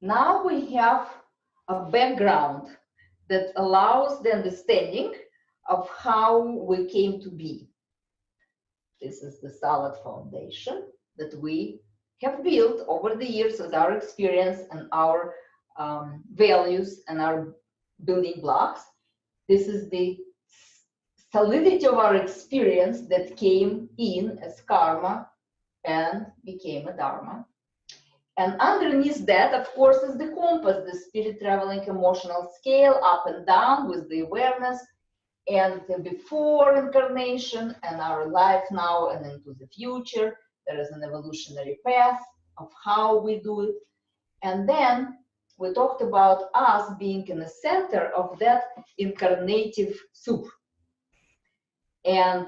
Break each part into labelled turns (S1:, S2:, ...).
S1: Now we have a background that allows the understanding of how we came to be. This is the solid foundation that we have built over the years with our experience and our values and our building blocks. This is the solidity of our experience that came in as karma and became a dharma. And underneath that, of course, is the compass, the spirit traveling emotional scale up and down with the awareness and the before incarnation and our life now and into the future. There is an evolutionary path of how we do it. And then we talked about us being in the center of that incarnative soup. And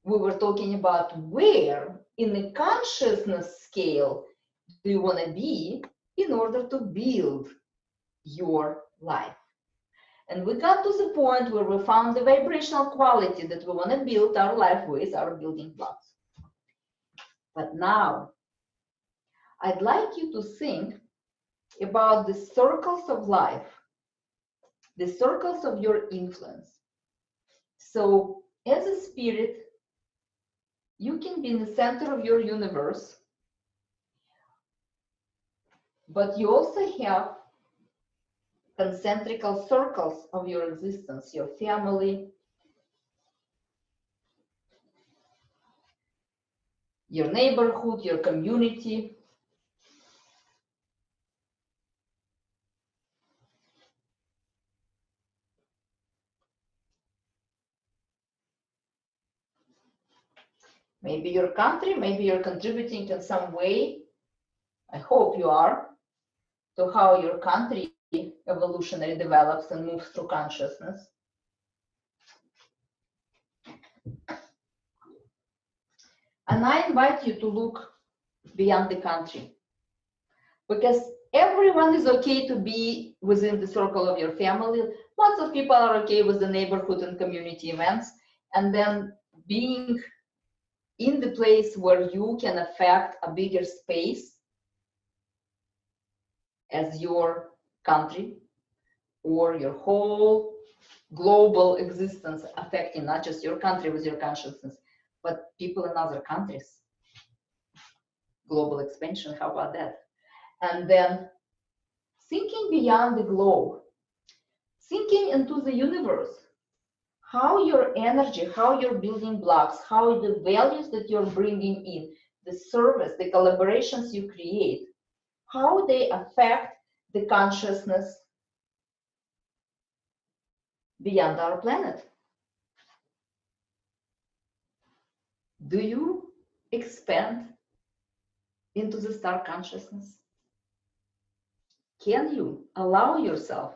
S1: we were talking about where in the consciousness scale do you want to be in order to build your life. And we got to the point where we found the vibrational quality that we want to build our life with, our building blocks. But now, I'd like you to think about the circles of life, the circles of your influence. So, as a spirit, you can be in the center of your universe, but you also have concentrical circles of your existence, your family, your neighborhood, your community. Maybe your country, maybe you're contributing in some way, I hope you are, to how your country evolutionary develops and moves through consciousness. And I invite you to look beyond the country, because everyone is okay to be within the circle of your family. Lots of people are okay with the neighborhood and community events, and then being in the place where you can affect a bigger space as your country or your whole global existence, affecting not just your country with your consciousness, but people in other countries. Global expansion, how about that? And then thinking beyond the globe, thinking into the universe, how your energy, how your building blocks, how the values that you're bringing in, the service, the collaborations you create, how they affect the consciousness beyond our planet. Do you expand into the star consciousness? Can you allow yourself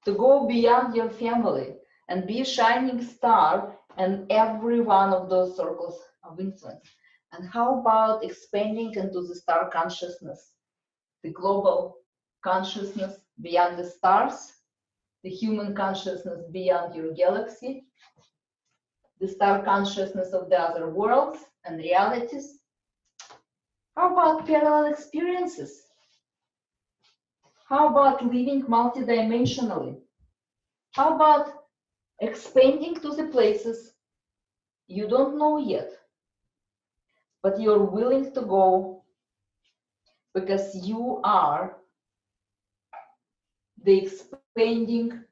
S1: to go beyond your family and be a shining star in every one of those circles of influence? And how about expanding into the star consciousness, the global consciousness beyond the stars, the human consciousness beyond your galaxy, the star consciousness of the other worlds and realities? How about parallel experiences? How about living multidimensionally? How about expanding to the places you don't know yet, but you're willing to go because you are the expanding,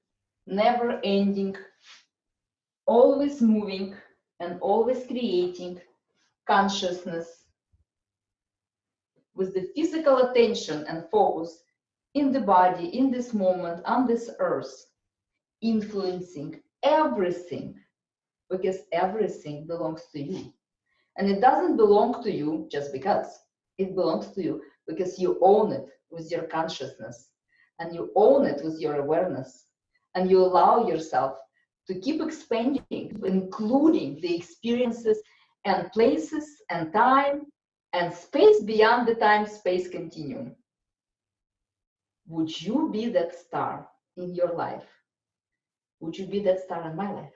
S1: never-ending, always moving and always creating consciousness with the physical attention and focus in the body, in this moment, on this earth, influencing everything, because everything belongs to you. And it doesn't belong to you just because. It belongs to you because you own it with your consciousness, and you own it with your awareness, and you allow yourself to keep expanding, including the experiences and places and time and space beyond the time-space continuum. Would you be that star in your life? Would you be that star in my life?